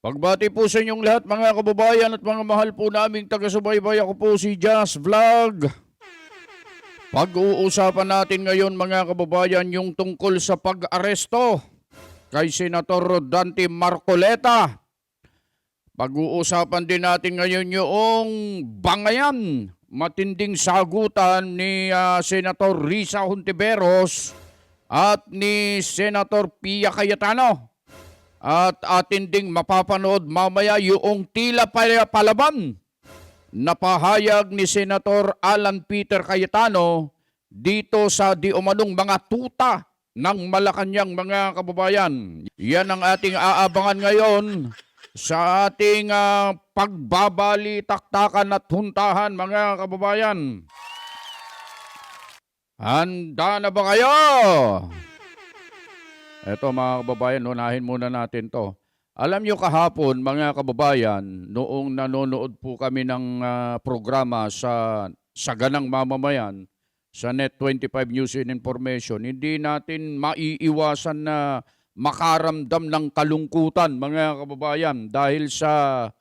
Pagbati po sa inyong lahat mga kababayan at mga mahal po naming taga-subaybay. Ako po si Jazz Vlog. Pag-uusapan natin ngayon mga kababayan yung tungkol sa pag-aresto kay Senator Rodante Marcoleta. Pag-uusapan din natin ngayon yung bangayan, matinding sagutan ni Senator Risa Hontiveros at ni Senator Pia Cayetano. At atin ding mapapanood mamaya yung tila palaban na pahayag ni Senator Alan Peter Cayetano dito sa di umanong mga tuta ng Malacanang mga kababayan. Yan ang ating aabangan ngayon sa ating pagbabali-taktakan at huntahan mga kababayan. Handa na ba kayo? Eto mga kababayan, unahin muna natin to. Alam nyo kahapon mga kababayan, noong nanonood po kami ng programa sa Saganang Mamamayan, sa Net25 News and Information, hindi natin maiiwasan na makaramdam ng kalungkutan mga kababayan dahil sa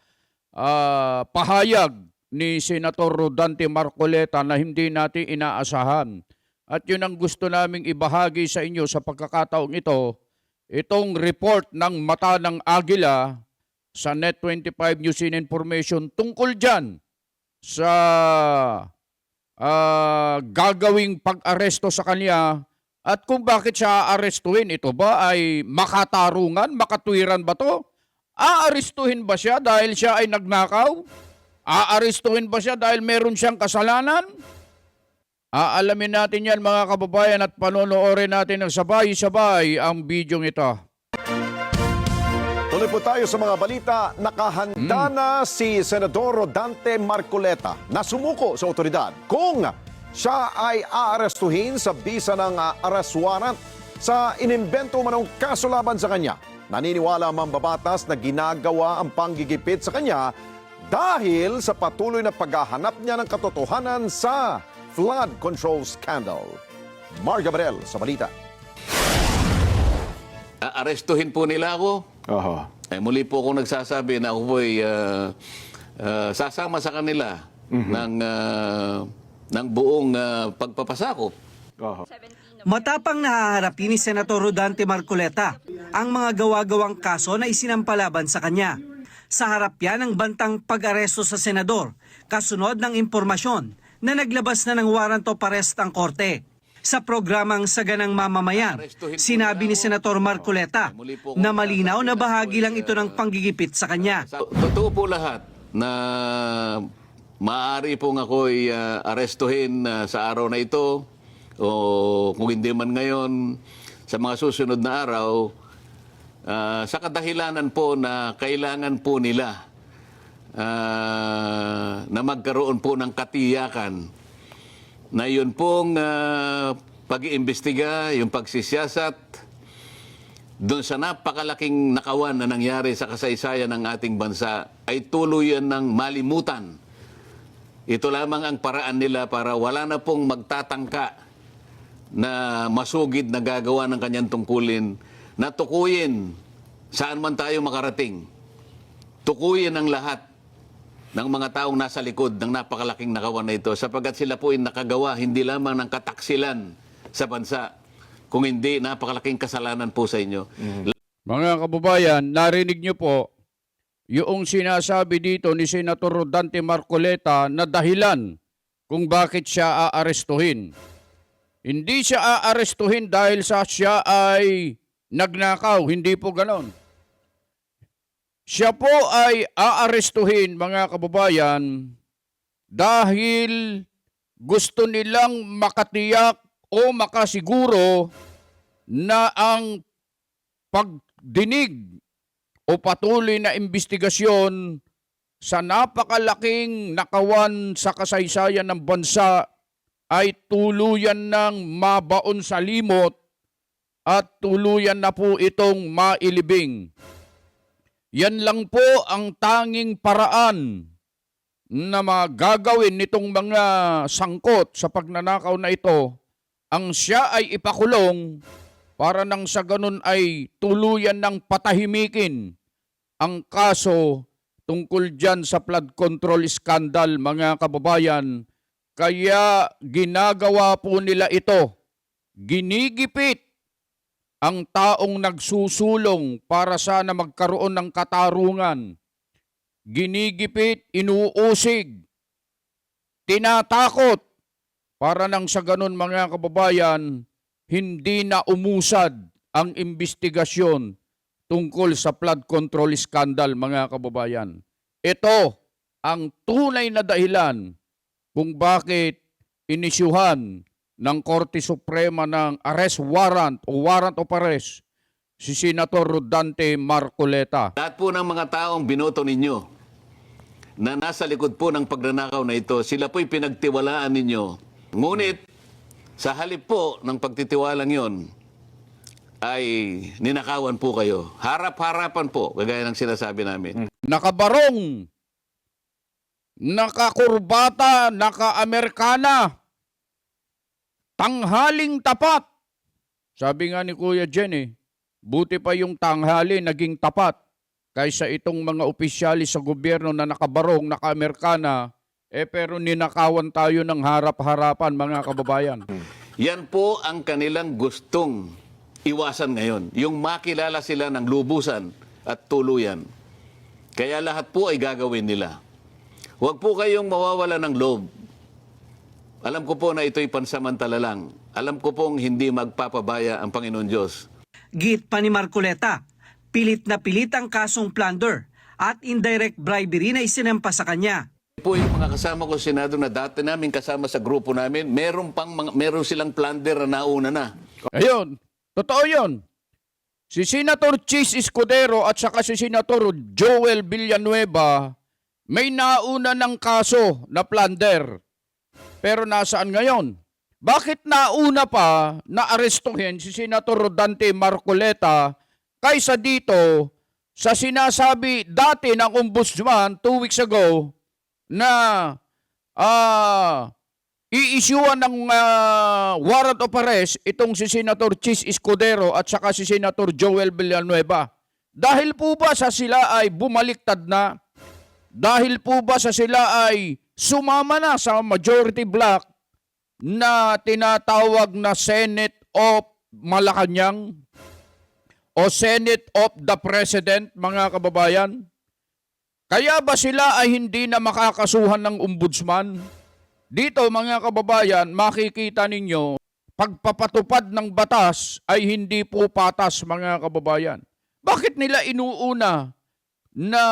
pahayag ni Senator Rodante Marcoleta na hindi natin inaasahan. At yun ang gusto naming ibahagi sa inyo sa pagkakataong ito, itong report ng Mata ng Agila sa Net25 News and Information tungkol dyan sa gagawing pag-aresto sa kanya at kung bakit siya aarestuhin. Ito ba ay makatarungan, makatwiran ba to? Aarestuhin ba siya dahil siya ay nagnakaw? Aarestuhin ba siya dahil meron siyang kasalanan? Aalamin natin yan mga kababayan at panonoorin natin ng sabay-sabay ang bidyong ito. Tuloy po tayo sa mga balita. Nakahanda na si Senador Rodante Marcoleta na sumuko sa otoridad kung siya ay aarestuhin sa bisa ng arrest warrant sa inimbento manong kaso laban sa kanya. Naniniwala ang mambabatas na ginagawa ang panggigipit sa kanya dahil sa patuloy na paghahanap niya ng katotohanan sa flood control scandal. Mar Gabriel sa balita. Arestuhin po nila ako. Muli po akong nagsasabi na ako po'y sasama sa kanila ng buong pagpapasakop. Matapang nahaharapin ni Senator Rodante Marcoleta ang mga gawa-gawang kaso na isinampalaban sa kanya. Sa harap yan ang bantang pag-aresto sa senador, kasunod ng impormasyon na naglabas na ng warrant of arrest ang korte. Sa programang Saganang Mamamayan, sinabi ni Senator Marcoleta na malinaw na bahagi lang ito ng panggigipit sa kanya. Totoo po lahat na maaari pong ako'y arestuhin sa araw na ito o kung hindi man ngayon sa mga susunod na araw sa kadahilanan po na kailangan po nila na magkaroon po ng katiyakan na yun pong pag-iimbestiga, yung pagsisiyasat doon sa napakalaking nakawan na nangyari sa kasaysayan ng ating bansa ay tuluyan ng malimutan. Ito lamang ang paraan nila para wala na pong magtatangka na masugid na gagawa ng kanyang tungkulin na tukuyin saan man tayo makarating. Tukuyin ang lahat ng mga taong nasa likod ng napakalaking nakawan na ito sapagkat sila po ay nakagawa hindi lamang ng kataksilan sa bansa, kung hindi napakalaking kasalanan po sa inyo. Mga kababayan, narinig niyo po yung sinasabi dito ni Senator Rodante Marcoleta na dahilan kung bakit siya aarestuhin. Hindi siya aarestuhin dahil siya ay nagnakaw, hindi po ganon. Siya po ay aarestuhin mga kababayan dahil gusto nilang makatiyak o makasiguro na ang pagdinig o patuloy na investigasyon sa napakalaking nakawan sa kasaysayan ng bansa ay tuluyan ng mabaon sa limot at tuluyan na po itong mailibing. Yan lang po ang tanging paraan na magagawin nitong mga sangkot sa pagnanakaw na ito, ang siya ay ipakulong para nang sa ganun ay tuluyan ng patahimikin ang kaso tungkol dyan sa flood control scandal, mga kababayan. Kaya ginagawa po nila ito. Ginigipit ang taong nagsusulong para sana magkaroon ng katarungan. Ginigipit, inuusig, tinatakot para nang sa ganun, mga kababayan, hindi na umusad ang investigasyon tungkol sa flood control scandal, mga kababayan. Ito ang tunay na dahilan kung bakit inisyuhan ng Korte Suprema ng arrest warrant o warrant of arrest si Senator Rodante Marcoleta. Lahat po ng mga taong binoto ninyo na nasa likod po ng pagnanakaw na ito, sila po'y pinagtiwalaan ninyo. Ngunit, sa halip po ng pagtitiwalang yon, ay ninakawan po kayo. Harap-harapan po, kagaya ng sinasabi namin. Nakabarong, nakakurbata, naka-Amerikana, tanghaling tapat. Sabi nga ni Kuya Jen, buti pa yung tanghali naging tapat kaysa itong mga opisyalis sa gobyerno na nakabarong, naka-Amerikana, pero ninakawan tayo ng harap-harapan, mga kababayan. Yan po ang kanilang gustong iwasan ngayon. Yung makilala sila ng lubusan at tuluyan. Kaya lahat po ay gagawin nila. Huwag po kayong mawawala ng loob. Alam ko po na ito'y pansamantala lang. Alam ko pong hindi magpapabaya ang Panginoon Diyos. Git pa ni Marcoleta, pilit na pilit ang kasong plunder at indirect bribery na isinampa sa kanya. Po yung mga kasama ko sa Senado na dati namin kasama sa grupo namin, meron silang plunder na nauna na. Ayun, totoo yun. Si Senator Chis Escudero at saka si Senator Joel Villanueva may nauna ng kaso na plunder. Pero nasaan ngayon? Bakit nauna pa na arestuhin si Senator Rodante Marcoleta kaysa dito sa sinasabi dati ng Ombudsman 2 weeks ago na i-issuean ng warrant of arrest itong si Senator Chis Escudero at saka si Senator Joel Villanueva? Dahil po ba sa sila ay bumaliktad na? Dahil po ba sa sila ay sumama na sa majority block na tinatawag na Senate of Malacanang o Senate of the President, mga kababayan? Kaya ba sila ay hindi na makakasuhan ng ombudsman? Dito, mga kababayan, makikita ninyo, pagpapatupad ng batas ay hindi po patas, mga kababayan. Bakit nila inuuna na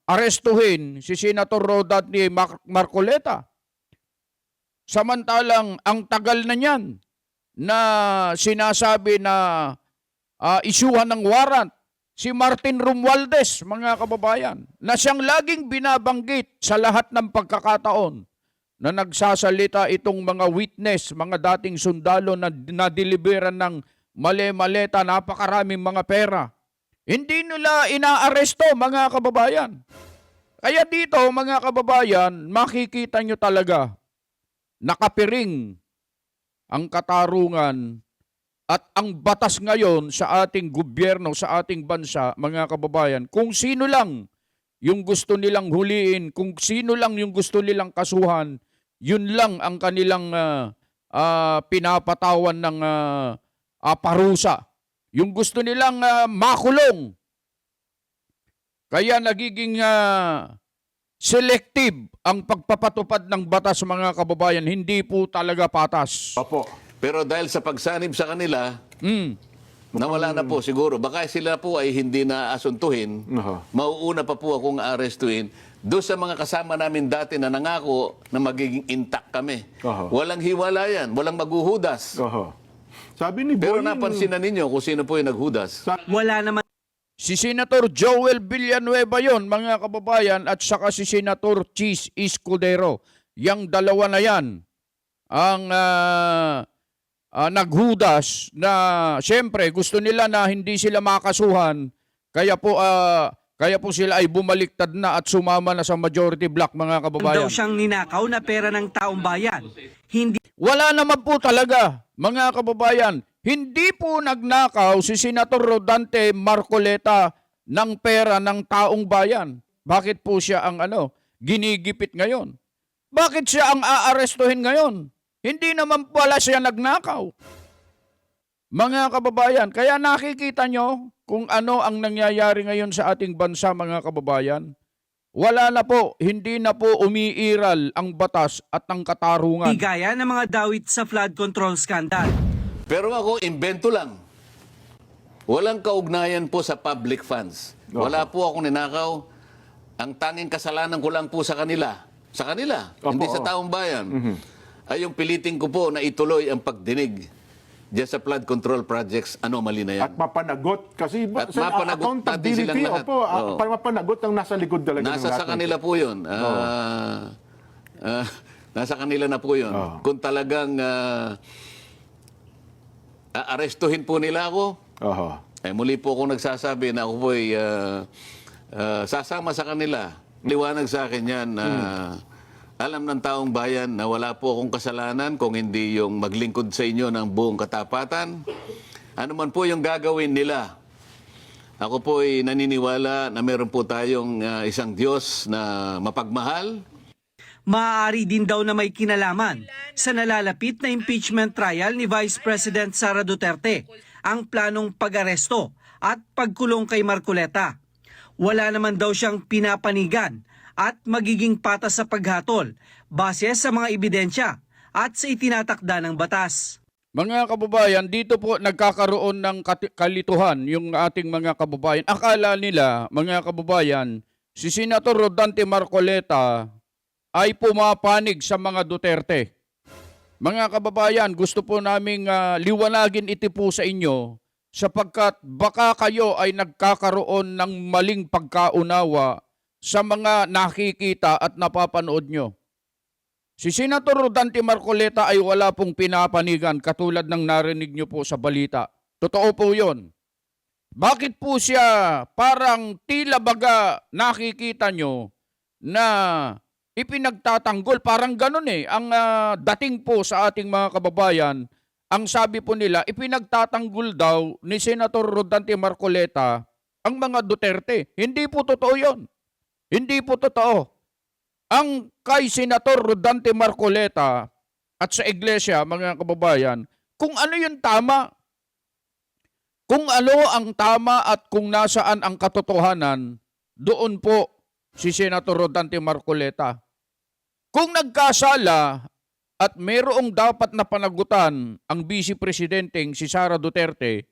arestuhin si Senator Rodante Marcoleta? Samantalang ang tagal na niyan na sinasabi na isyuhan ng warrant si Martin Romualdez, mga kababayan, na siyang laging binabanggit sa lahat ng pagkakataon na nagsasalita itong mga witness, mga dating sundalo na nadeliveran ng mali-maleta, napakaraming mga pera. Hindi nila inaaresto, mga kababayan. Kaya dito, mga kababayan, makikita nyo talaga nakapiring ang katarungan at ang batas ngayon sa ating gobyerno, sa ating bansa, mga kababayan. Kung sino lang yung gusto nilang huliin, kung sino lang yung gusto nilang kasuhan, yun lang ang kanilang pinapatawan ng parusa. Yung gusto nilang makulong. Kaya nagiging selective ang pagpapatupad ng batas, mga kababayan. Hindi po talaga patas. Opo. Pero dahil sa pagsanib sa kanila, nawala na po siguro. Baka sila po ay hindi na asuntuhin. Mauuna pa po akong arestuhin. Doon sa mga kasama namin dati na nangako na magiging intact kami. Walang hiwalayan, walang maghuhudas. Sabi ni Pero Boying, napansin na ninyo kung sino po yung naghudas. Wala naman Si Senator Joel Villanueva yon, mga kababayan, at saka si Senator Chis Escudero. Yang dalawa na yan ang naghudas na siyempre gusto nila na hindi sila makasuhan. Kaya po sila ay bumaliktad na at sumama na sa majority block, mga daw kababayan. siyang ninakaw na pera ng taong bayan. Hindi Wala naman po talaga, mga kababayan. Hindi po nagnakaw si Senator Rodante Marcoleta ng pera ng taong bayan? Bakit po siya ang ginigipit ngayon? Bakit siya ang aarestuhin ngayon? Hindi naman pala siya nagnakaw. Mga kababayan, kaya nakikita nyo kung ano ang nangyayari ngayon sa ating bansa, mga kababayan. Wala na po, hindi na po umiiral ang batas at ang katarungan. Di gaya ng mga dawit sa flood control scandal. Pero ako, imbento lang. Walang kaugnayan po sa public funds. Wala po ako ninakaw. Ang tanging kasalanan ko lang po sa kanila. Sa kanila, hindi sa taong bayan. Ay yung pilitin ko po na ituloy ang pagdinig diyan sa flood control projects, anomaly na yan. At mapanagot. Kasi At mapanagot natin silang lahat. opo, para mapanagot ang nasa likod talaga. Nasa sa kanila po yun. Nasa kanila na po yun. Kung talagang aarestuhin po nila ako, muli po ako nagsasabi na ako po ay sasama sa kanila. Liwanag sa akin yan na alam ng taong bayan na wala po akong kasalanan kung hindi yung maglingkod sa inyo ng buong katapatan. Ano man po yung gagawin nila. Ako po ay naniniwala na meron po tayong isang Diyos na mapagmahal. Maaari din daw na may kinalaman sa nalalapit na impeachment trial ni Vice President Sara Duterte ang planong pag-aresto at pagkulong kay Marcoleta. Wala naman daw siyang pinapanigan at magiging patas sa paghatol base sa mga ebidensya at sa itinatakda ng batas. Mga kababayan, dito po nagkakaroon ng kalituhan yung ating mga kababayan. Akala nila, mga kababayan, si Senator Rodante Marcoleta ay pumapanig sa mga Duterte. Mga kababayan, gusto po naming liwanagin ito po sa inyo sapagkat baka kayo ay nagkakaroon ng maling pagkaunawa sa mga nakikita at napapanood nyo. Si Senator Rodante Marcoleta ay wala pong pinapanigan katulad ng narinig nyo po sa balita. Totoo po yun. Bakit po siya parang tila baga nakikita nyo na ipinagtatanggol? Parang ganun ang dating po sa ating mga kababayan. Ang sabi po nila, ipinagtatanggol daw ni Senator Rodante Marcoleta ang mga Duterte. Hindi po totoo yun. Hindi po totoo. Ang kay Senator Rodante Marcoleta at sa iglesia, mga kababayan, kung ano yung tama, kung ano ang tama at kung nasaan ang katotohanan, doon po si Senator Rodante Marcoleta. Kung nagkasala at mayroong dapat na panagutan ang Vice Presidenteng si Sara Duterte,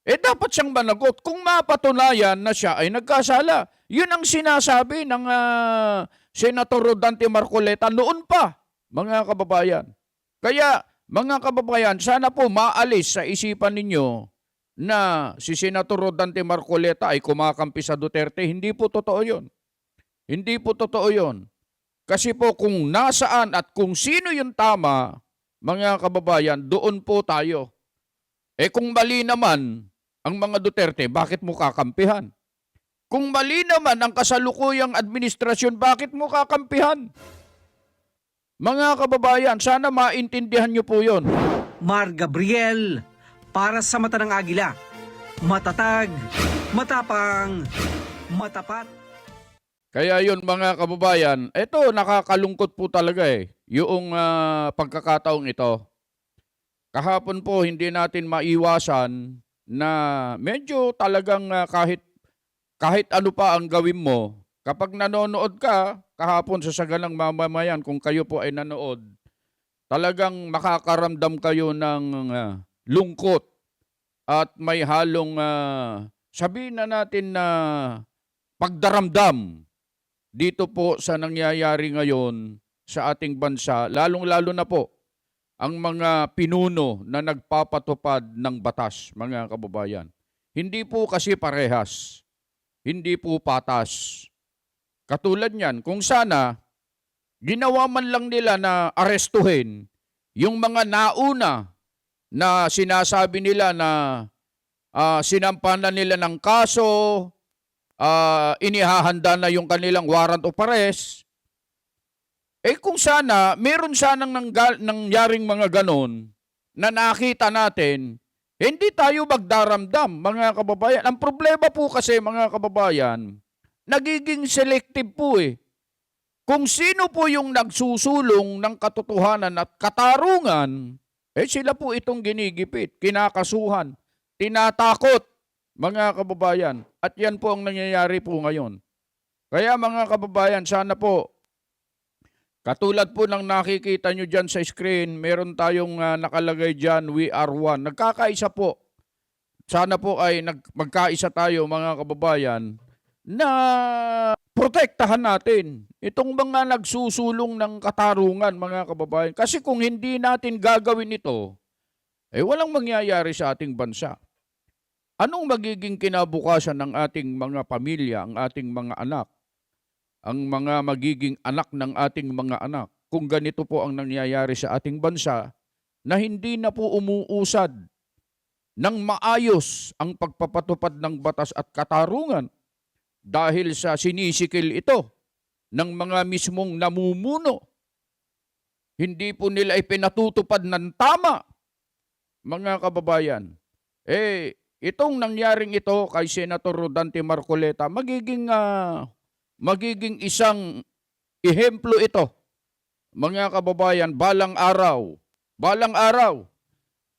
dapat siyang managot kung mapatunayan na siya ay nagkasala. Yun ang sinasabi ng Senator Rodante Marcoleta noon pa, mga kababayan. Kaya, mga kababayan, sana po maalis sa isipan ninyo na si Senator Rodante Marcoleta ay kumakampi sa Duterte. Hindi po totoo yun. Hindi po totoo yun. Kasi po kung nasaan at kung sino yung tama, mga kababayan, doon po tayo. Kung mali naman ang mga Duterte, bakit mo kakampihan? Kung mali naman ang kasalukuyang administrasyon, bakit mo kakampihan? Mga kababayan, sana maintindihan niyo po yon. Mar Gabriel, para sa mata ng agila, matatag, matapang, matapat. Kaya yun mga kababayan, eto nakakalungkot po talaga yung pagkakataong ito. Kahapon po hindi natin maiwasan na medyo talagang kahit ano pa ang gawin mo, kapag nanonood ka, kahapon sa sagalang mamamayan, kung kayo po ay nanood, talagang makakaramdam kayo ng lungkot at may halong, sabihin na natin na pagdaramdam dito po sa nangyayari ngayon sa ating bansa, lalong-lalo na po ang mga pinuno na nagpapatupad ng batas, mga kababayan. Hindi po kasi parehas. Hindi po patas. Katulad niyan, kung sana ginawa man lang nila na arestuhin yung mga nauna na sinasabi nila na sinampanan nila ng kaso, inihahanda na yung kanilang warrant of arrest, kung sana, meron sanang nangyaring mga ganon na nakita natin, Hindi tayo magdaramdam, mga kababayan. Ang problema po kasi, mga kababayan, nagiging selective po eh. Kung sino po yung nagsusulong ng katotohanan at katarungan, sila po itong ginigipit, kinakasuhan, tinatakot, mga kababayan. At yan po ang nangyayari po ngayon. Kaya mga kababayan, sana po, katulad po ng nakikita nyo dyan sa screen, meron tayong nakalagay dyan, we are one. Nagkakaisa po. Sana po ay magkaisa tayo mga kababayan na protektahan natin itong mga nagsusulong ng katarungan mga kababayan. Kasi kung hindi natin gagawin ito, walang mangyayari sa ating bansa. Anong magiging kinabukasan ng ating mga pamilya, ang ating mga anak? Ang mga magiging anak ng ating mga anak, kung ganito po ang nangyayari sa ating bansa, na hindi na po umuusad ng maayos ang pagpapatupad ng batas at katarungan dahil sa sinisikil ito ng mga mismong namumuno. Hindi po nila ipinatutupad ng tama, mga kababayan. Itong nangyaring ito kay Senator Rodante Marcoleta, magiging isang ehemplo ito, mga kababayan, balang araw,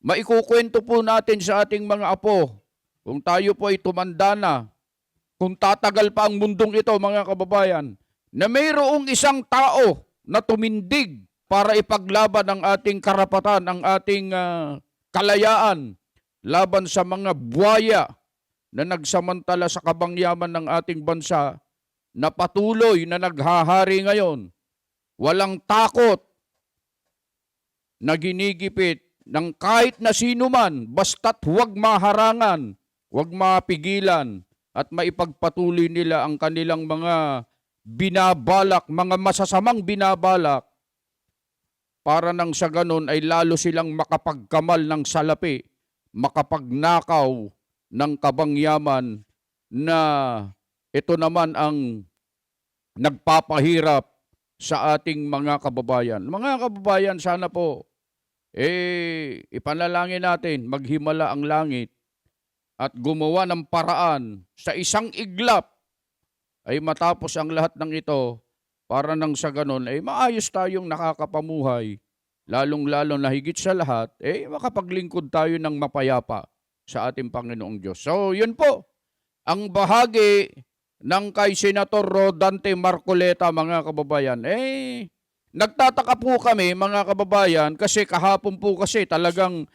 maikukwento po natin sa ating mga apo, kung tayo po ay tumanda na, kung tatagal pa ang mundong ito, mga kababayan, na mayroong isang tao na tumindig para ipaglaban ang ating karapatan, ang ating kalayaan, laban sa mga buwaya na nagsamantala sa kabangyaman ng ating bansa, na patuloy na naghahari ngayon, walang takot na ginigipit ng kahit na sino man, basta't huwag maharangan, huwag mapigilan, at maipagpatuloy nila ang kanilang mga binabalak, mga masasamang binabalak, para nang sa ganon ay lalo silang makapagkamal ng salapi, makapagnakaw ng kabangyaman na ito naman ang nagpapahirap sa ating mga kababayan. Mga kababayan, sana po, ipanalangin natin, maghimala ang langit at gumawa ng paraan sa isang iglap ay matapos ang lahat ng ito para nang sa ganon ay maayos tayong nakakapamuhay, lalong-lalo na higit sa lahat, makapaglingkod tayo ng mapayapa sa ating Panginoong Diyos. So, yun po, ang bahagi ng kay Senator Rodante Marcoleta, mga kababayan. Nagtataka po kami, mga kababayan, kasi kahapon po kasi talagang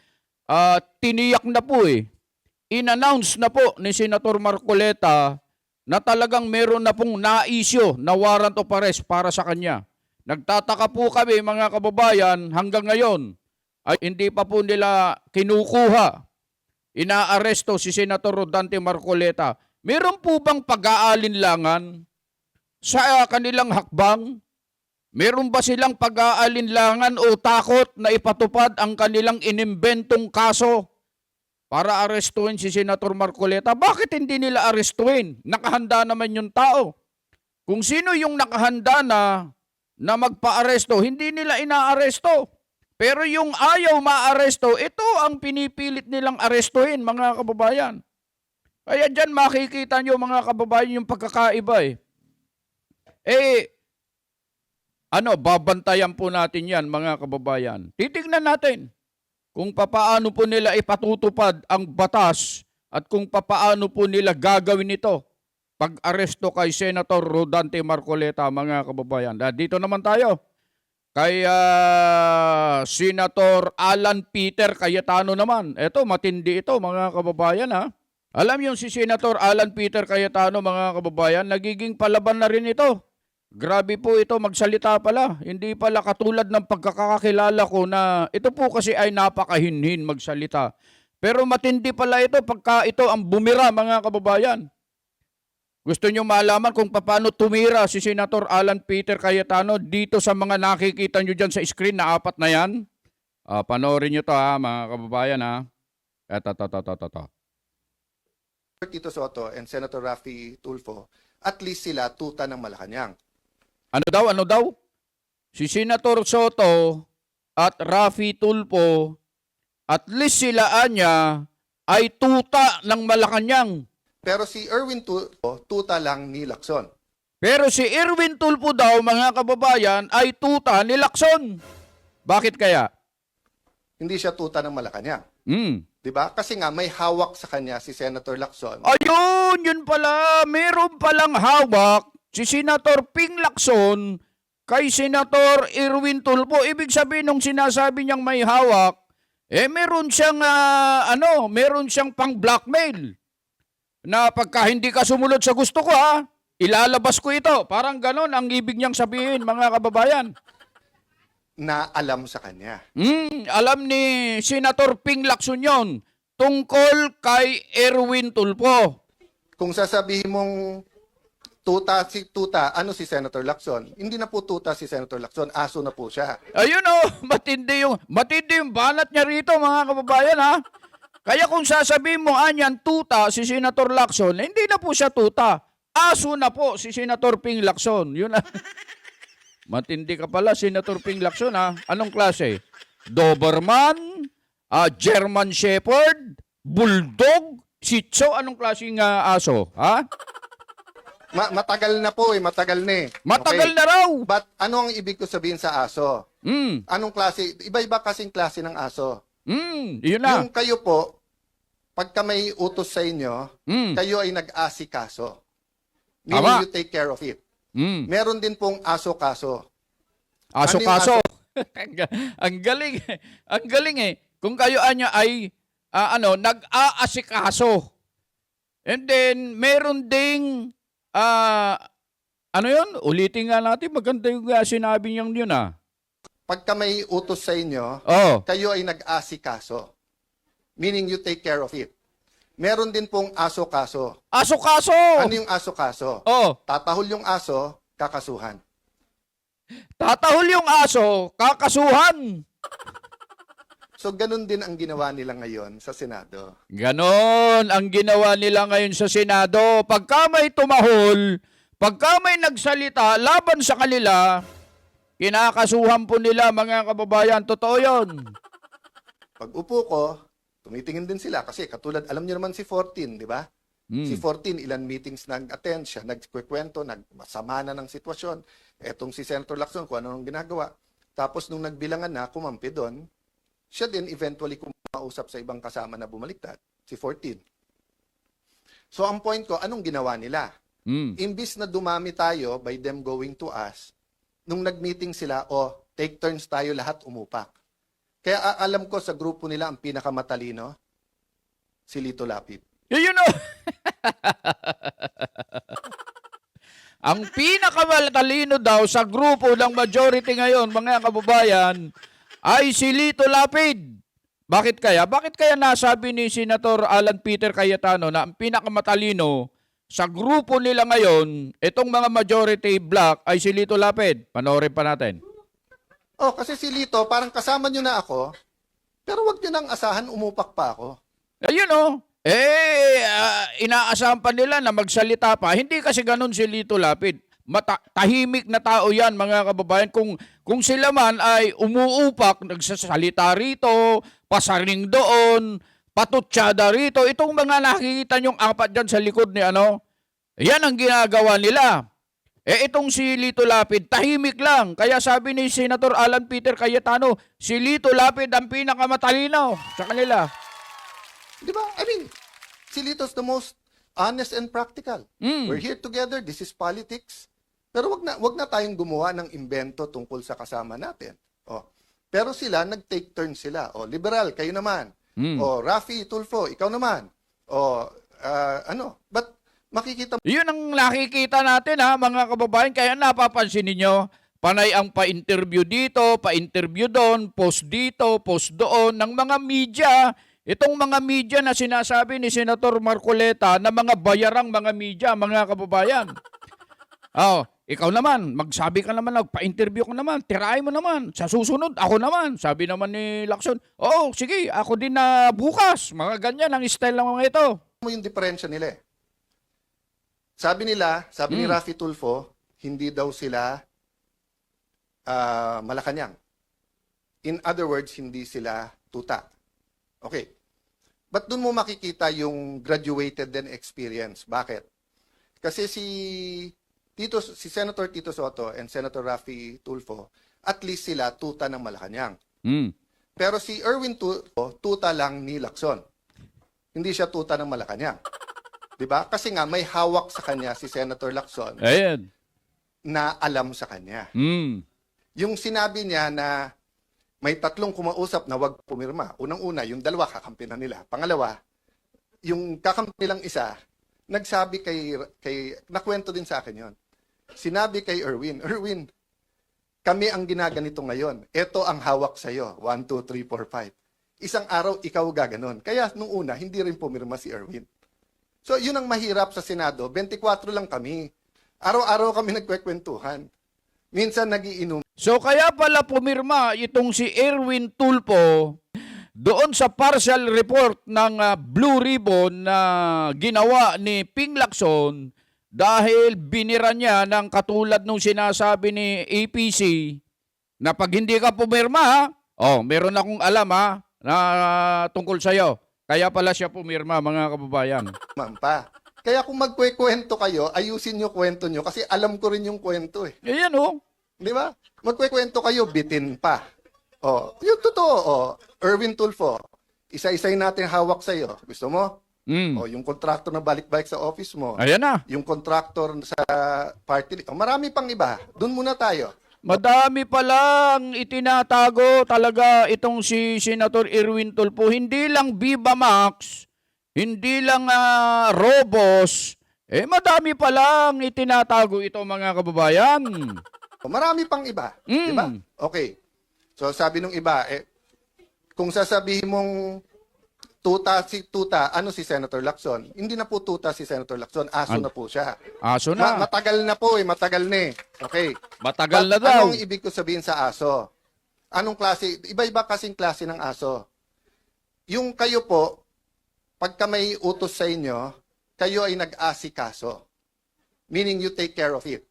tiniyak na po in-announce na po ni Senator Marcoleta na talagang meron na pong naisyo na warrant of arrest para sa kanya. Nagtataka po kami, mga kababayan, hanggang ngayon ay hindi pa po nila kinukuha, inaaresto si Senator Rodante Marcoleta. Meron po bang pag-aalinlangan sa kanilang hakbang? Meron ba silang pag-aalinlangan o takot na ipatupad ang kanilang inimbentong kaso para arestuin si Senator Marcoleta? Bakit hindi nila arestuin? Nakahanda naman yung tao. Kung sino yung nakahanda na magpa-aresto, hindi nila inaaresto. Pero yung ayaw maaresto, ito ang pinipilit nilang arestuin, mga kababayan. Kaya dyan makikita nyo, mga kababayan, yung pagkakaiba babantayan po natin yan, mga kababayan. Titignan natin kung papaano po nila ipatutupad ang batas at kung papaano po nila gagawin ito pag-aresto kay Senator Rodante Marcoleta, mga kababayan. Dito naman tayo kay Senator Alan Peter Cayetano naman. Ito, matindi ito, mga kababayan, ha. Alam yung si Senator Alan Peter Cayetano, mga kababayan, nagiging palaban na rin ito. Grabe po ito, magsalita pala. Hindi pala katulad ng pagkakakilala ko na ito po kasi ay napakahinhin magsalita. Pero matindi pala ito pagka ito ang bumira, mga kababayan. Gusto nyo malaman kung paano tumira si Senator Alan Peter Cayetano dito sa mga nakikita nyo dyan sa screen na 4 na yan? Panoorin nyo to, ha, mga kababayan, ha. Ito. Tito Soto and Senator Raffy Tulfo, at least sila tuta ng Malacanang. Ano daw? Si Senator Soto at Raffy Tulfo, at least sila anya ay tuta ng Malacanang. Pero si Erwin Tulfo, tuta lang ni Lacson. Pero si Erwin Tulfo daw, mga kababayan, ay tuta ni Lacson. Bakit kaya? Hindi siya tuta ng Malacanang. Hmm. 'Di ba? Kasi nga may hawak sa kanya si Senator Lacson. Ayun, yun pala. Meron palang hawak si Senator Ping Lacson kay Senator Erwin Tulfo. Ibig sabihin nung sinasabi niyang may hawak, meron siyang meron siyang pang-blackmail. Na pagka hindi ka sumunod sa gusto ko ilalabas ko ito. Parang ganon ang ibig niyang sabihin, mga kababayan. Na alam sa kanya. Alam ni Senator Ping Lacson yun tungkol kay Erwin Tulfo. Kung sasabihin mong tuta, ano si Senator Lacson? Hindi na po tuta si Senator Lacson, aso na po siya. Ayun matindi yung banat niya rito, mga kababayan Kaya kung sasabihin mo anyan tuta si Senator Lacson, hindi na po siya tuta. Aso na po si Senator Ping Lacson. Yun Matindi ka pala, Senator Ping Lacson Anong klase? Doberman, German Shepherd, Bulldog, Shih Tzu, anong klaseng aso? Matagal na po matagal na Matagal Okay. na raw. But ano ang ibig ko sabihin sa aso? Mm. Anong klase? Iba-iba kasing klase ng aso. Yun na. Yung kayo po, pagka may utos sa inyo, kayo ay nag-asikaso. Meaning Tama. you take care of it. Mm. Meron din pong aso-kaso. Aso-kaso. Ang galing. Ang galing Kung kayo ay nag-aasikaso. And then meron ding yun? Ulitin nga natin, maganda yung sinabi niyang yun Pagka may utos sa inyo, Oh. kayo ay nag-asikaso. Meaning you take care of it. Meron din pong aso-kaso. Aso-kaso. Ano yung aso-kaso? Oh. Tatahol yung aso, kakasuhan. Tatahol yung aso, kakasuhan. So, ganun din ang ginawa nila ngayon sa Senado. Ganon ang ginawa nila ngayon sa Senado. Pagka may tumahol, pagka may nagsalita laban sa kanila, kinakasuhan po nila, mga kababayan. Totoo yun. Pag upo ko, tumitingin din sila kasi katulad, alam niyo naman si 14, di ba? Si 14, ilan meetings nag-attend siya, nagkikwento, nagsama na ng sitwasyon. Etong si Senator Lacson, kung ano nang ginagawa. Tapos nung nagbilangan na, kumampi doon, siya din eventually kumausap sa ibang kasama na bumaliktad, si 14. So ang point ko, anong ginawa nila? Imbis na dumami tayo by them going to us, nung nag-meeting sila, take turns tayo lahat umupak. Kaya alam ko sa grupo nila ang pinakamatalino, si Lito Lapid. Yun Ang pinakamatalino daw sa grupo ng majority ngayon, mga kababayan, ay si Lito Lapid. Bakit kaya? Bakit kaya nasabi ni Senator Alan Peter Cayetano na ang pinakamatalino sa grupo nila ngayon, itong mga majority block, ay si Lito Lapid? Panoorin pa natin. Kasi si Lito, parang kasama nyo na ako, pero wag nyo nang asahan, umupak pa ako. Ayun inaasahan pa nila na magsalita pa. Hindi kasi ganun si Lito Lapid. Tahimik na tao yan, mga kababayan. Kung sila man ay umuupak, nagsasalita rito, pasaring doon, patutsyada rito, itong mga nakikita nyong apat dyan sa likod ni yan ang ginagawa nila. Itong si Lito Lapid, tahimik lang. Kaya sabi ni Senator Alan Peter Cayetano, si Lito Lapid ang pinakamatalino sa kanila. Di ba? I mean, si Lito's the most honest and practical. We're here together, this is politics. Pero wag na tayong gumawa ng imbento tungkol sa kasama natin. Pero sila, nag-take turn sila. Liberal, kayo naman. Rafi Tulfo, ikaw naman. But makikita Yun ang nakikita natin mga kababayan. Kaya napapansin ninyo, panay ang pa-interview dito, pa-interview doon, post dito, post doon ng mga media. Itong mga media na sinasabi ni Senator Marcoleta na mga bayarang mga media, mga kababayan. Ikaw naman, magsabi ka naman, pa-interview ko naman, tirahin mo naman. Sa susunod, ako naman. Sabi naman ni Lacson, sige, ako din na bukas. Mga ganyan ang style ng mga ito. mo yung diferensya nila eh. Sabi ni Rafi Tulfo, hindi daw sila Malacanang. In other words, hindi sila tuta. Okay. But doon mo makikita yung graduated din experience. Bakit? Kasi si Senator Tito Soto and Senator Raffy Tulfo, at least sila tuta ng Malacanang. Mm. Pero si Erwin Tulfo, tuta lang ni Lacson. Hindi siya tuta ng Malacanang. 'Di ba? Kasi nga may hawak sa kanya si Senator Lacson Ayan. na alam sa kanya. Mm. Yung sinabi niya na may 3 kumausap na wag pumirma. Unang-una, yung 2 kakampi na nila. Pangalawa, yung kakampi nilang isa, nagsabi nakwento din sa akin yon. Sinabi kay Erwin, kami ang ginaganito ngayon. Ito ang hawak sa'yo. 1, 2, 3, 4, 5. Isang araw, ikaw gaganon. Kaya nung una, hindi rin pumirma si Erwin. So, yun ang mahirap sa Senado. 24 lang kami. Araw-araw kami nagkwekwentuhan. Minsan nagiinom. So kaya pala pumirma itong si Erwin Tulfo doon sa partial report ng Blue Ribbon na ginawa ni Ping Lacson dahil binira niya ng katulad nung sinasabi ni APC na pag hindi ka pumirma, meron akong alam na tungkol sa'yo. Kaya pala siya pumirma, mga kababayan. Pa. Kaya kung magkwekwento kayo, ayusin nyo kwento nyo kasi alam ko rin yung kwento eh. Ayan oh. Di ba? Magkwekwento kayo, bitin pa. Yung totoo, Erwin Tulfo, isa-isay natin hawak sa'yo. Gusto mo? Mm. Yung contractor na balik-balik sa office mo. Ayan na. Yung contractor sa party. Marami pang iba. Doon muna tayo. Madami palang itinatago talaga itong si Senator Erwin Tulfo. Hindi lang Viva Max, hindi lang Robos, madami palang itinatago ito, mga kababayan. Marami pang iba. Di ba? Okay. So sabi nung iba, kung sasabihin mong tuta, ano si Senator Lacson? Hindi na po tuta si Senator Lacson, aso na po siya. Aso na. Matagal na po matagal na eh. Okay. Matagal na daw. Anong ibig ko sabihin sa aso? Anong klase? Iba-iba kasing klase ng aso. Yung kayo po, pagka may utos sa inyo, kayo ay nag-asikaso. Meaning you take care of it.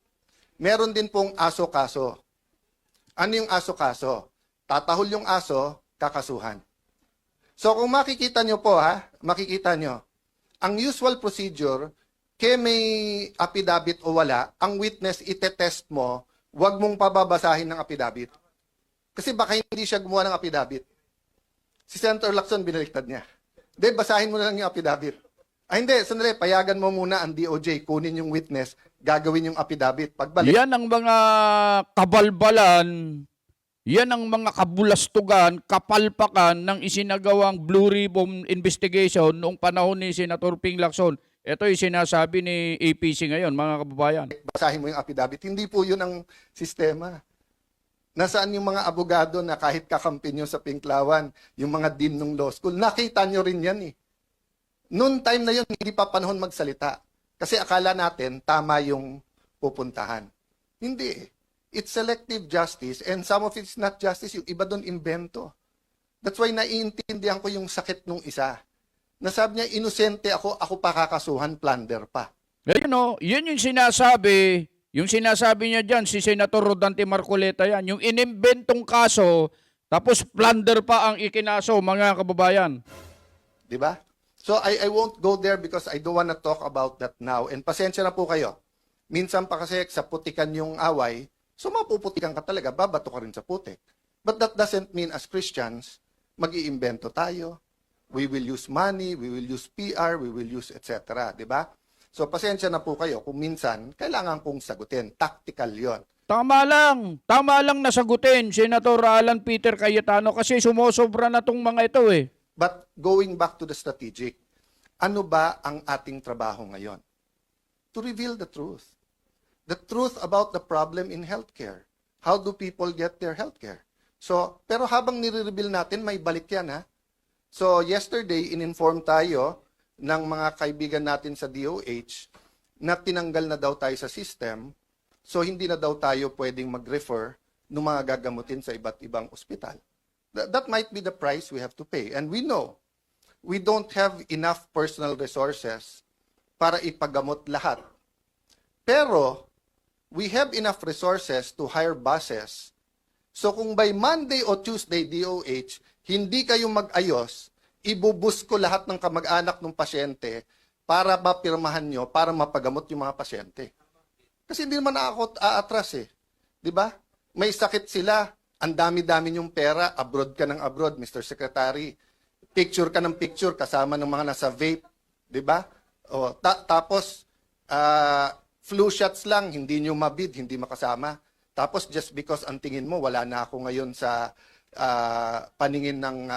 Meron din pong aso-kaso. Ano yung aso-kaso? Tatahol yung aso, kakasuhan. So kung makikita nyo po makikita nyo, ang usual procedure, may affidavit o wala, ang witness itetest mo, wag mong pababasahin ng affidavit. Kasi baka hindi siya gumawa ng affidavit. Si Senator Lacson, binaliktad niya. Basahin mo na lang yung affidavit. Hindi, sandali, payagan mo muna ang DOJ, kunin yung witness, gagawin yung affidavit. Pagbalik. Yan ang mga kabalbalan, yan ang mga kabulastugan, kapalpakan ng isinagawang Blue Ribbon investigation noong panahon ni Senator Ping Lacson. Ito yung sinasabi ni APC ngayon, mga kababayan. Basahin mo yung affidavit. Hindi po yun ang sistema. Nasaan yung mga abogado na kahit kakampi nyo sa Pinklawan, yung mga dean ng law school, nakita nyo rin yan eh. Noon time na yun, hindi pa panahon magsalita. Kasi akala natin, tama yung pupuntahan. Hindi eh. It's selective justice and some of it's not justice. Yung iba doon invento. That's why naiintindihan ko yung sakit nung isa. Nasabi niya, inosente ako pa kakasuhan, plunder pa. Yun yung sinasabi niya dyan, si Senator Rodante Marcoleta yan, yung inimbentong kaso, tapos plunder pa ang ikinaso, mga kababayan. Di ba? So I won't go there because I don't want to talk about that now. And pasensya na po kayo. Minsan pa kasi sa putikan yung away, so mapuputikan ka talaga, babato ka rin sa putik. But that doesn't mean as Christians, mag-iimbento tayo. We will use money, we will use PR, we will use etc. Di ba? So pasensya na po kayo kung minsan kailangan kong sagutin. Tactical yon. Tama lang nasagutin, Senator Alan Peter Cayetano, kasi sumosobra na tong mga ito eh. But going back to the strategic, ano ba ang ating trabaho ngayon? To reveal the truth. The truth about the problem in healthcare. How do people get their healthcare? So, pero habang nire-reveal natin, may balik yan ha. So, yesterday, in-inform tayo ng mga kaibigan natin sa DOH na tinanggal na daw tayo sa system. So, hindi na daw tayo pwedeng mag-refer ng mga gagamutin sa iba't ibang ospital. That might be the price we have to pay. And we know, we don't have enough personal resources para ipagamot lahat. Pero, we have enough resources to hire buses. So kung by Monday o Tuesday, DOH, hindi kayo mag-ayos, ibubus ko lahat ng kamag-anak ng pasyente para mapirmahan nyo, para mapagamot yung mga pasyente. Kasi hindi naman ako aatras eh. Di ba? May sakit sila, ang dami-dami yung pera, abroad ka ng abroad, Mr. Secretary. Picture ka ng picture kasama ng mga nasa vape. Di ba? O, tapos, flu shots lang, hindi nyo mabid, hindi makasama. Tapos just because ang tingin mo, wala na ako ngayon sa paningin ng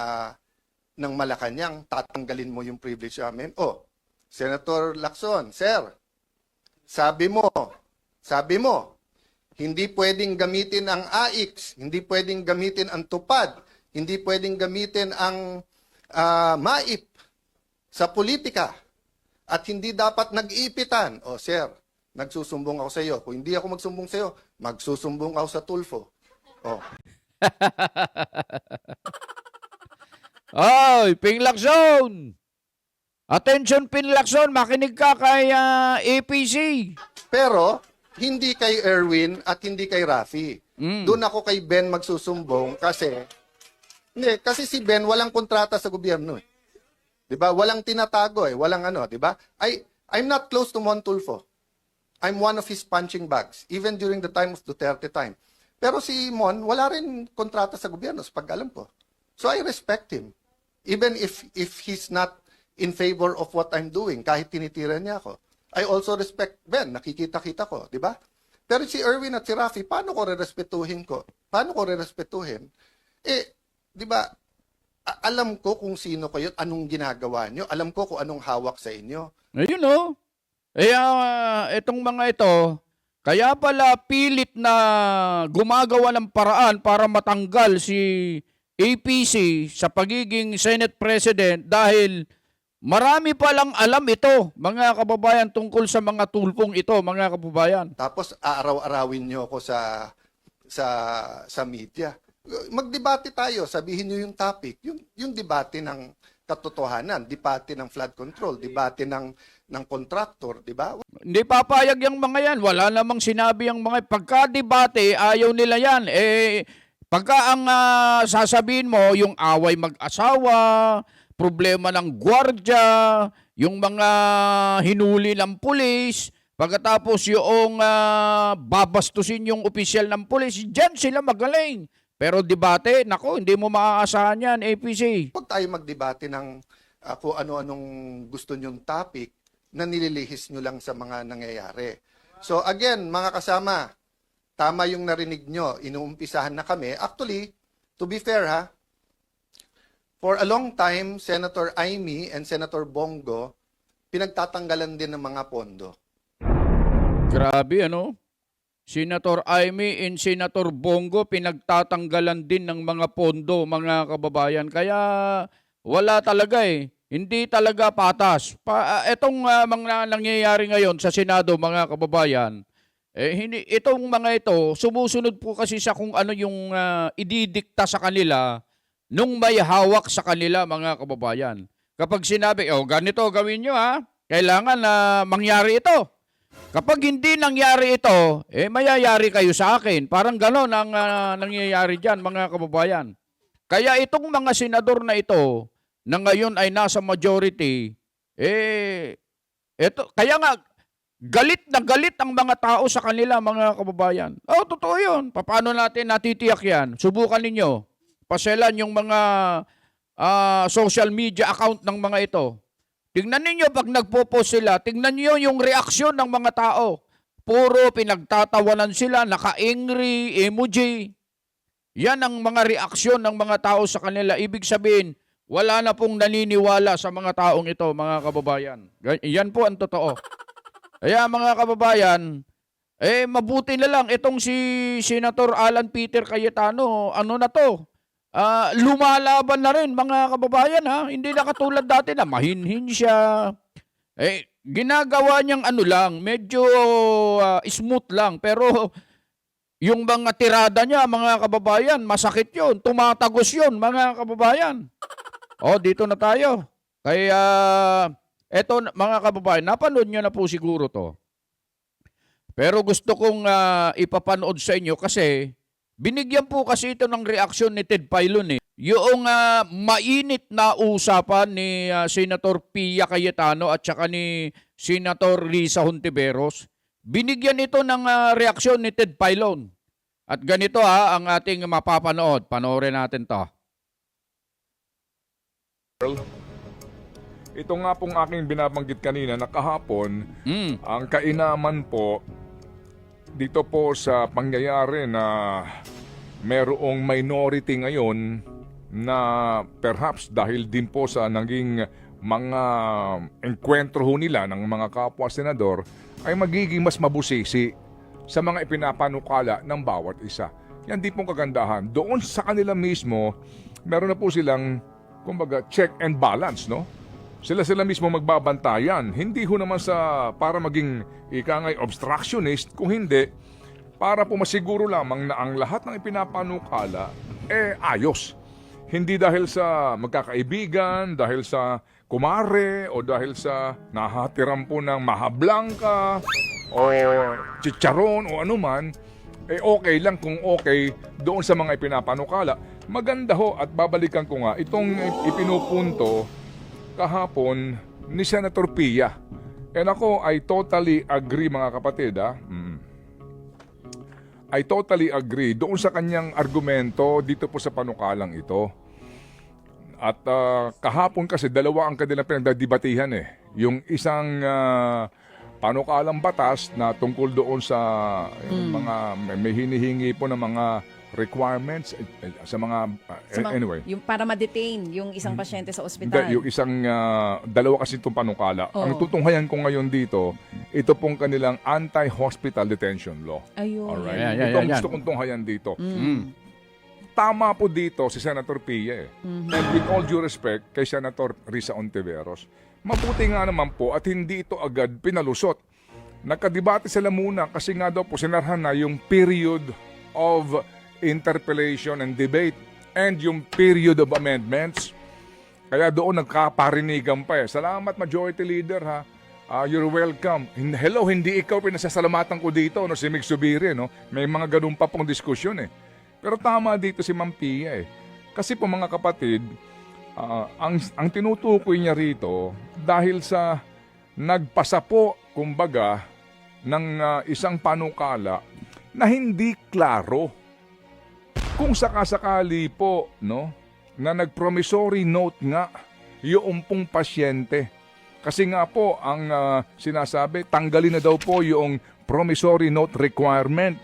Malacanang, tatanggalin mo yung privilege namin. Oh, Senator Lacson, sir, sabi mo, hindi pwedeng gamitin ang AIX, hindi pwedeng gamitin ang tupad, hindi pwedeng gamitin ang MAIP sa politika, at hindi dapat nag-iipitan. Oh, sir, nagsusumbong ako sa iyo. Kung hindi ako magsumbong sa iyo, magsusumbong ako sa Tulfo. Oh. Ay, Ping Lacson! Attention, Ping Lacson, makinig ka kay APC. Pero, hindi kay Erwin at hindi kay Rafi. Doon ako kay Ben magsusumbong kasi si Ben walang kontrata sa gobyerno eh. 'Di ba? Walang tinatago eh, walang ano, 'di ba? I'm not close to Mon Tulfo. I'm one of his punching bags even during the time of Duterte time. Pero si Mon wala rin kontrata sa gobyerno sa pag-alam ko. So I respect him. Even if he's not in favor of what I'm doing, kahit tinitira niya ako. I also respect Ben, nakikita-kita ko, di ba? Pero si Erwin at si Rafi, paano ko rerespetuhin ko? Paano ko rerespetuhin? Eh, di ba, alam ko kung sino kayo, anong ginagawa nyo, alam ko kung anong hawak sa inyo. Ayun o. Itong mga ito, kaya pala pilit na gumagawa ng paraan para matanggal si APC sa pagiging Senate President dahil marami palang alam ito, mga kababayan, tungkol sa mga tulpong ito, mga kababayan. Tapos aaraw-arawin nyo ako sa media. Magdebate tayo, sabihin nyo yung topic, yung debate ng katotohanan, debate ng flood control, debate ng contractor, di ba? Hindi papayag yung mga yan. Wala namang sinabi yung mga pagka-debate, ayaw nila yan. Pagka ang sasabihin mo, yung away mag-asawa, problema ng gwardya, yung mga hinuli ng pulis, pagkatapos yung babastusin yung opisyal ng pulis, dyan sila magaling. Pero debate, nako, hindi mo maaasahan yan, APC. Huwag tayo magdebate ng kung ano-anong gusto nyong topic na nililihis nyo lang sa mga nangyayari. So again, mga kasama, tama yung narinig nyo, inuumpisahan na kami. Actually, to be fair ha, for a long time, Senator Amy and Senator Bongo, pinagtatanggalan din ng mga pondo. Grabe, ano? Senator Amy and Senator Bongo, pinagtatanggalan din ng mga pondo, mga kababayan. Kaya wala talaga eh. Hindi talaga patas. Itong mga nangyayari ngayon sa Senado, mga kababayan, itong mga ito, sumusunod po kasi sa kung ano yung ididikta sa kanila nung may hawak sa kanila, mga kababayan. Kapag sinabi, ganito gawin nyo ha, kailangan na mangyari ito. Kapag hindi nangyari ito, mayayari kayo sa akin. Parang gano'n ang nangyayari dyan, mga kababayan. Kaya itong mga senador na ito, na ngayon ay nasa majority, kaya nga, galit na galit ang mga tao sa kanila, mga kababayan. Totoo yun. Paano natin natitiyak yan? Subukan ninyo. Paselan yung mga social media account ng mga ito. Tingnan ninyo pag nagpo-post sila, tingnan niyo yung reaksyon ng mga tao. Puro pinagtatawanan sila, naka-angry, emoji. Yan ang mga reaksyon ng mga tao sa kanila. Ibig sabihin, wala na pong naniniwala sa mga taong ito, mga kababayan. Yan po ang totoo. Kaya mga kababayan, mabuti na lang itong si Senator Alan Peter Cayetano, ano na to? Lumalaban na rin, mga kababayan ha. Hindi na katulad dati na mahinhin siya. Ginagawa niyang ano lang, medyo smooth lang. Pero yung mga tirada niya, mga kababayan, masakit yun. Tumatagos yun, mga kababayan. Dito na tayo. Kaya, eto mga kababayan, napanood nyo na po siguro to. Pero gusto kong ipapanood sa inyo kasi Binigyan po kasi ito ng reaksyon ni Ted Filon eh. Yung mainit na usapan ni Senator Pia Cayetano at saka ni Senator Risa Hontiveros. Binigyan ito ng reaksyon ni Ted Filon. At ganito ang ating mapapanood. Panoorin natin to. Ito nga pong aking binabanggit kanina na kahapon, Mm. ang kainaman po dito po sa pangyayari na merong minority ngayon na perhaps dahil din po sa naging mga enkwentro ho nila ng mga kapwa senador ay magiging mas mabusisi sa mga ipinapanukala ng bawat isa. Yan din pong kagandahan. Doon sa kanila mismo, meron na po silang kumbaga check and balance, no? Sila mismo magbabantayan. Hindi ho naman sa para maging ikangay obstructionist, kung hindi, para po masiguro lamang na ang lahat ng ipinapanukala ayos. Hindi dahil sa magkakaibigan, dahil sa kumare, o dahil sa nahatiran po ng mahablangka, o chicharon, o anuman, okay lang kung okay doon sa mga ipinapanukala. Maganda ho, at babalikan ko nga, itong ipinupunto kahapon ni Senator Pia. And ako, I totally agree mga kapatid. I totally agree doon sa kanyang argumento dito po sa panukalang ito. At kahapon kasi dalawa ang kanilang pinagdadibatihan eh. Yung isang panukalang batas na tungkol doon sa mga may hinihingi po ng mga requirements sa mga anyway. Yung para ma-detain yung isang pasyente sa Hindi, ospital. yung isang dalawa kasi itong panukala. Oo. Ang tutunghayan ko ngayon dito, ito pong kanilang anti-hospital detention law. Ayun. Alright? Yan, Ito ang yan. gusto kong tunghayan dito. Mm. Tama po dito si Senator Pia eh. And with all due respect kay Senator Risa Hontiveros, mabuti nga naman po at hindi ito agad pinalusot. Nagkadebate sila muna kasi nga daw po sinarhan na yung period of interpellation and debate and yung period of amendments. Kaya doon nagkaparinigan pa eh. Salamat Majority Leader ha. You're welcome. Hello, hindi ikaw pinasasalamatan ko dito, no, si Mig Subiri, no? May mga ganun pa pong diskusyon eh. Pero tama dito si Ma'am Pia eh. Kasi po mga kapatid, ang tinutukoy niya rito dahil sa nagpasa po, kumbaga, ng isang panukala na hindi klaro kung sakasakali po, no, na nag-promissory note nga yung pong pasyente. Kasi nga po, ang sinasabi, tanggalin na daw po yung promissory note requirement.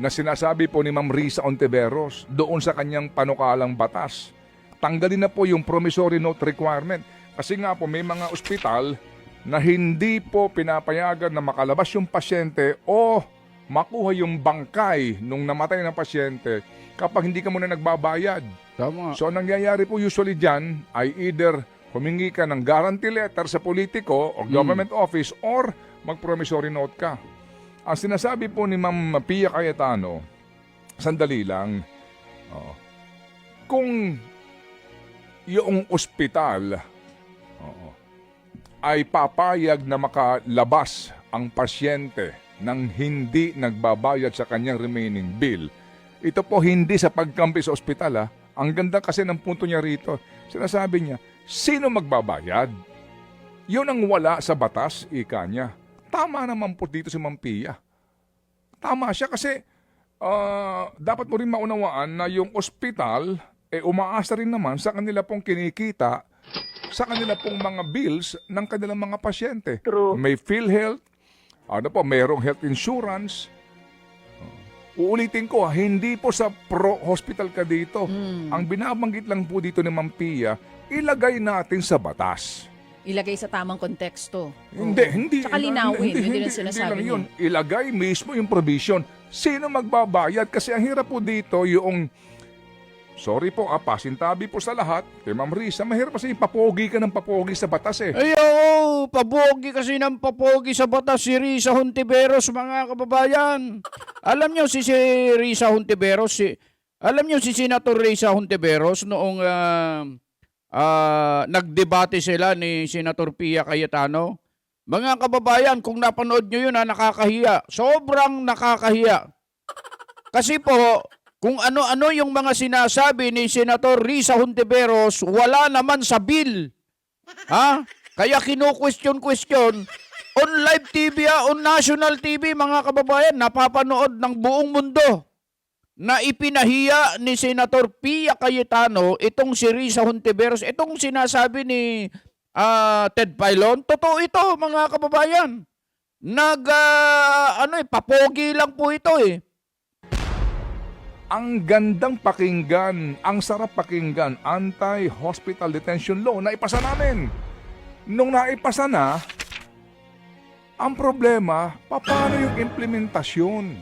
Na sinasabi po ni Ma'am Risa Hontiveros doon sa kanyang panukalang batas. Tanggalin na po yung promissory note requirement. Kasi nga po may mga ospital na hindi po pinapayagan na makalabas yung pasyente o makuha yung bangkay nung namatay ng pasyente kapag hindi ka muna nagbabayad. Tama. So, ang nangyayari po usually dyan ay either humingi ka ng guarantee letter sa politiko o government office or mag-promissory note ka. Ang sinasabi po ni Ma'am Pia Cayetano, sandali lang, kung yung ospital ay papayag na makalabas ang pasyente nang hindi nagbabayad sa kanyang remaining bill, ito po hindi sa pagkampi sa ospital. Ang ganda kasi ng punto niya rito. Sinasabi niya, sino magbabayad? Yun ang wala sa batas, ika niya. Tama naman po dito si Ma'am Pia. Tama siya kasi dapat mo rin maunawaan na yung ospital umaasa rin naman sa kanila pong kinikita sa kanila pong mga bills ng kanilang mga pasyente. True. May PhilHealth, mayroong health insurance. Uulitin ko, hindi po sa pro-hospital ka dito. Ang binabanggit lang po dito ni Ma'am Pia, ilagay natin sa batas. Ilagay sa tamang konteksto. Hindi. Tsaka linawin, yun din ang sinasabi lang niya. yun. Ilagay mismo yung provision. Sino magbabayad? Kasi ang hirap po dito yung, sorry po, pasintabi po sa lahat, kay Ma'am Risa, mahirap kasi papogi ka ng papogi sa batas eh. Ay, oo, pabogi kasi ng papogi sa batas si Risa Hontiveros, mga kababayan. Alam nyo si Risa Hontiveros, alam nyo si Senator Risa Hontiveros noong nagdebate sila ni Senator Pia Cayetano. Mga kababayan, kung napanood nyo yun, nakakahiya. Sobrang nakakahiya. Kasi po, kung ano-ano yung mga sinasabi ni Senator Risa Hontiveros, wala naman sa bill. Ha? Kaya kinu-question on live TV, on national TV, mga kababayan, napapanood ng buong mundo na ipinahiya ni Senator Pia Cayetano itong si Risa Hontiveros, itong sinasabi ni Ted Filon. Totoo ito, mga kababayan. Papogi lang po ito eh. Ang gandang pakinggan, ang sarap pakinggan, anti-hospital detention law na ipasa namin. Nung naipasa na, ang problema, paano yung implementasyon?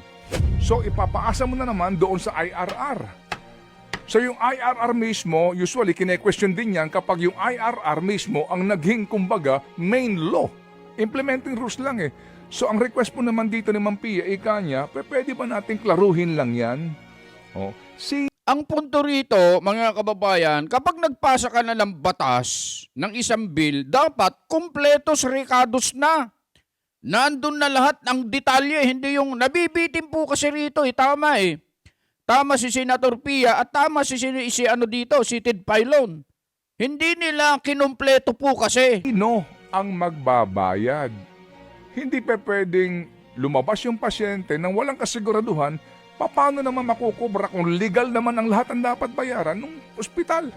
So ipapaasa mo na naman doon sa IRR. So yung IRR mismo, usually kine-question din yan kapag yung IRR mismo ang naging kumbaga main law. Implementing rules lang eh. So ang request po naman dito ni Ma'am Pia, ika niya, pwede ba natin klaruhin lang yan? Oh, Ang punto rito, mga kababayan, kapag nagpasa ka na ng batas ng isang bill, dapat kumpletos rekados na. Nandun na lahat ng detalye, hindi yung nabibitin po kasi rito, tama eh. Tama si Senator Pia at tama si Ted Filon. Hindi nila kinumpleto po kasi. sino ang magbabayad? Hindi pa pwedeng lumabas yung pasyente nang walang kasiguraduhan. Paano naman makukubra kung legal naman ang lahat ang dapat bayaran ng ospital?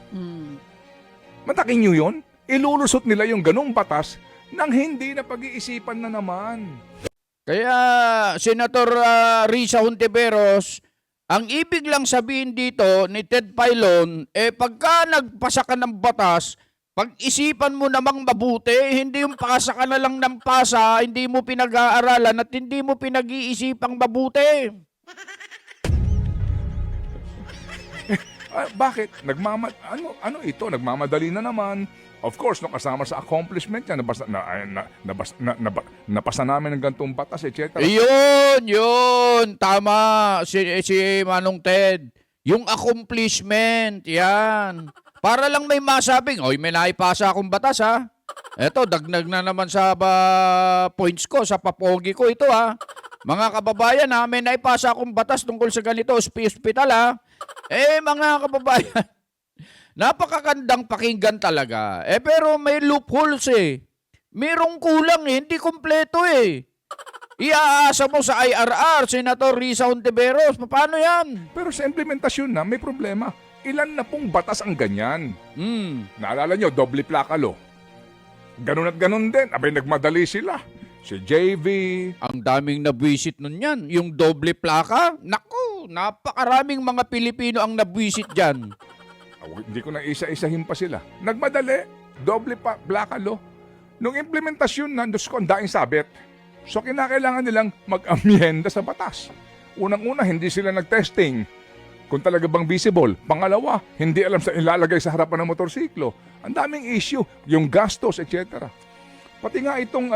Matakin nyo yun? Ilulusot nila yung ganong batas nang hindi na pag-iisipan na naman. Kaya, Senator Risa Hontiveros, ang ibig lang sabihin dito ni Ted Filon, pagka nagpasa ka ng batas, pag-isipan mo namang mabuti, hindi yung pasa ka na lang ng pasa, hindi mo pinag-aaralan at hindi mo pinag-iisipang mabuti. Bakit? Ano ito? Nagmamadali na naman. Of course, no, kasama sa accomplishment niya, napasa namin ng gantong batas, etc. Yun. Tama, si Manong Ted. Yung accomplishment, yan. Para lang may masabing, may naipasa akong batas ha. Eto, dagdag na naman sa points ko, sa papogi ko ito ha. Mga kababayan ha, may naipasa akong batas tungkol sa ganito, hospital ha. Mga kababayan, napakagandang pakinggan talaga. Pero may loopholes eh. Merong kulang eh, hindi kompleto eh. Iaasa mo sa IRR, Senator Risa Hontiveros, paano yan? Pero sa implementasyon na, may problema. Ilan na pong batas ang ganyan? Naalala nyo, doble plaka law. Ganun at ganun din. Abay, nagmadali sila. Si JV. Ang daming nabwisit nun yan. Yung doble plaka, naku, napakaraming mga Pilipino ang nabwisit dyan. Hindi ko na isa-isahin pa sila. Nagmadali, doble plaka law. Nung implementasyon na, Diyos ko, ang daing sabit. So, kinakailangan nilang mag-amyenda sa batas. Unang-una, hindi sila nag-testing kung talaga bang visible. Pangalawa, hindi alam sa ilalagay sa harapan ng motorsiklo. Ang daming issue, yung gastos, etc. Pati nga itong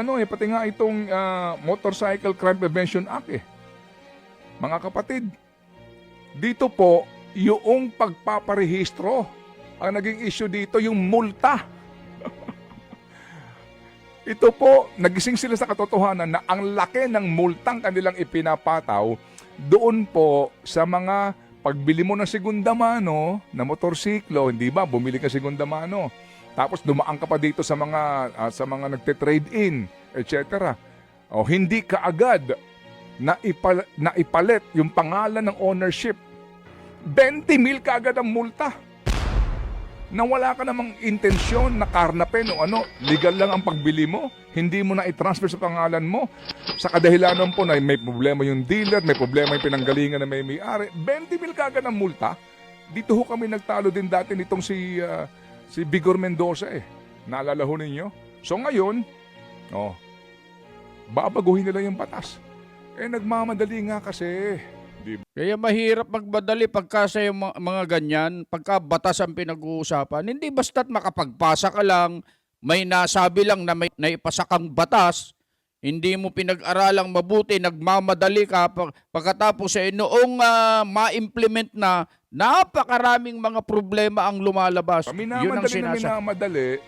Motorcycle Crime Prevention Act Mga kapatid, dito po yung pagpaparehistro ang naging issue dito, yung multa. Ito po, nagising sila sa katotohanan na ang laki ng multang kanilang ipinapataw doon po sa mga pagbili mo ng segunda mano na motorsiklo, hindi ba? Bumili ka segunda mano. Tapos dumaan ka pa dito sa mga nagte-trade in, etc. O hindi ka agad na ipalit yung pangalan ng ownership. 20,000 ka agad ang multa. Na wala ka namang intensyon na karnapin o legal lang ang pagbili mo, hindi mo na i-transfer sa pangalan mo. Sa kadahilanan po na may problema yung dealer, may problema yung pinanggalingan na may-ari, 20,000 ka agad ang multa. Dito ho kami nagtalo din dati nitong si Vigor Mendoza Naalala ho ninyo? So ngayon, babaguhin nila yung batas. Nagmamadali nga kasi. Kaya mahirap magmadali pagka sa yung mga ganyan, pagka batas ang pinag-uusapan. Hindi basta't makapagpasa ka lang, may nasabi lang na may naipasa kang batas, hindi mo pinag-aralang mabuti, nagmamadali ka, pagkatapos noong ma-implement na, napakaraming mga problema ang lumalabas. Minamadali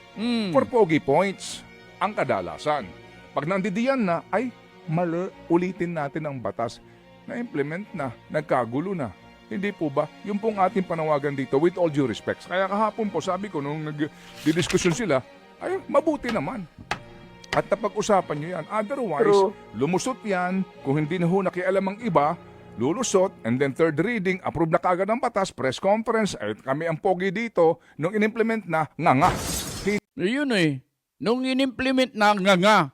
for pogi points ang kadalasan. Pag nandidiyan na, ay mali, ulitin natin ang batas. na-implement na, nagkagulo na. Hindi po ba? Yung pong ating panawagan dito, with all due respects. Kaya kahapon po, sabi ko, nung nag-diskusyon sila, ay mabuti naman. At napag-usapan nyo yan. Otherwise, lumusot yan. Kung hindi na ho nakialam ang iba, lulusot, and then third reading, approve na kaagad ng batas, press conference, at kami ang pogi dito, nung in-implement na, nga. Yun eh. Nung inimplement na nga.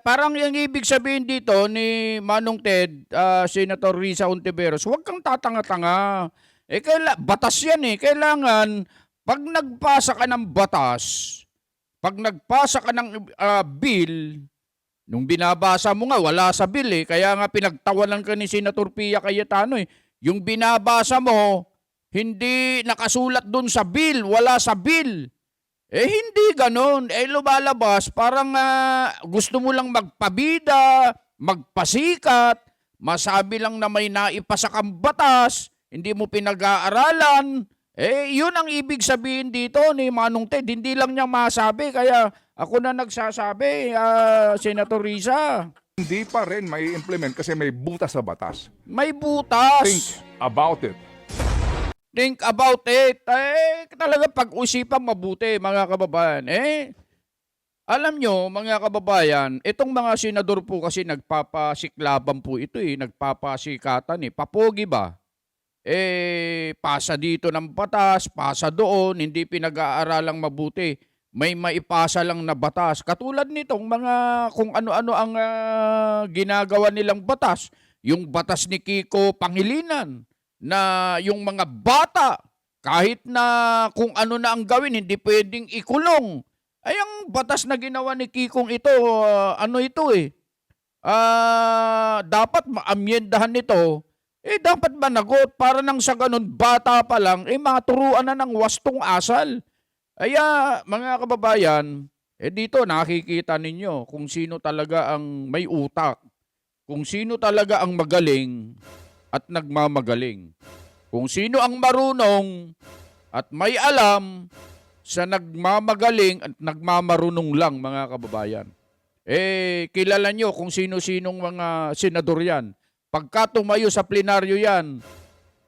Parang yung ibig sabihin dito ni Manong Ted, Senator Risa Ontiveros, huwag kang tatanga-tanga. Batas yan eh. Kailangan, pag nagpasa ka ng batas, pag nagpasa ka ng bill, nung binabasa mo nga, wala sa bill eh. Kaya nga pinagtawanan ka ni Senator Pia Cayetano eh. Yung binabasa mo, hindi nakasulat dun sa bill, wala sa bill. Hindi ganon. Lumalabas, parang gusto mo lang magpabida, magpasikat, masabi lang na may naipasa kang batas, hindi mo pinag-aaralan. Yun ang ibig sabihin dito ni Manong Ted. Hindi lang niya masabi, kaya ako na nagsasabi, Senator Risa. Hindi pa rin may implement kasi may butas sa batas. May butas. Think about it. Think about it. Talaga pag-usipan mabuti, mga kababayan. Alam nyo, mga kababayan, itong mga senador po kasi nagpapasiklaban po ito nagpapasikatan Papogi ba? Pasa dito ng batas, pasa doon, hindi pinag-aaralang mabuti. May maipasa lang na batas. Katulad nitong mga kung ano-ano ang ginagawa nilang batas. Yung batas ni Kiko Pangilinan, na yung mga bata, kahit na kung ano na ang gawin, hindi pwedeng ikulong. Ang batas na ginawa ni Kikong ito, dapat maamyendahan nito, dapat managot para nang sa ganun, bata pa lang, maturuan na ng wastong asal. Kaya, mga kababayan, dito nakikita ninyo kung sino talaga ang may utak, kung sino talaga ang magaling, at nagmamagaling. Kung sino ang marunong at may alam sa nagmamagaling at nagmamarunong lang, mga kababayan. Kilala nyo kung sino-sinong mga senador yan. Pagka tumayo sa plenaryo yan,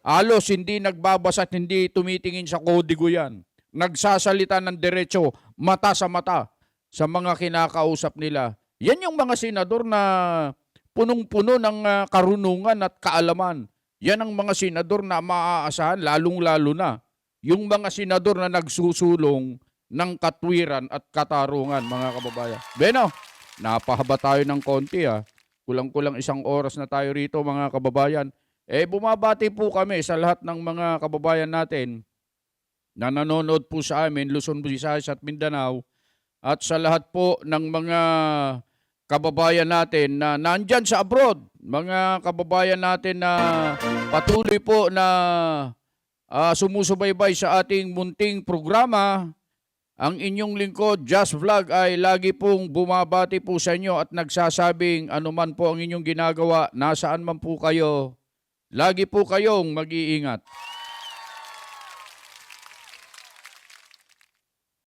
alos hindi nagbabasa at hindi tumitingin sa kodigo yan. Nagsasalita ng diretso, mata sa mata, sa mga kinakausap nila. Yan yung mga senador na punong-puno ng karunungan at kaalaman. Yan ang mga senador na maaasahan, lalong-lalo na yung mga senador na nagsusulong ng katwiran at katarungan, mga kababayan. Beno, napahaba tayo ng konti Kulang-kulang 1 oras na tayo rito, mga kababayan. Bumabati po kami sa lahat ng mga kababayan natin na nanonood po sa amin, Luzon, Visayas at Mindanao, at sa lahat po ng mga kababayan natin na nandyan sa abroad, mga kababayan natin na patuloy po na sumusubaybay sa ating munting programa. Ang inyong lingkod, Just Vlog, ay lagi pong bumabati po sa inyo at nagsasabing anuman po ang inyong ginagawa, nasaan man po kayo, lagi po kayong mag-iingat.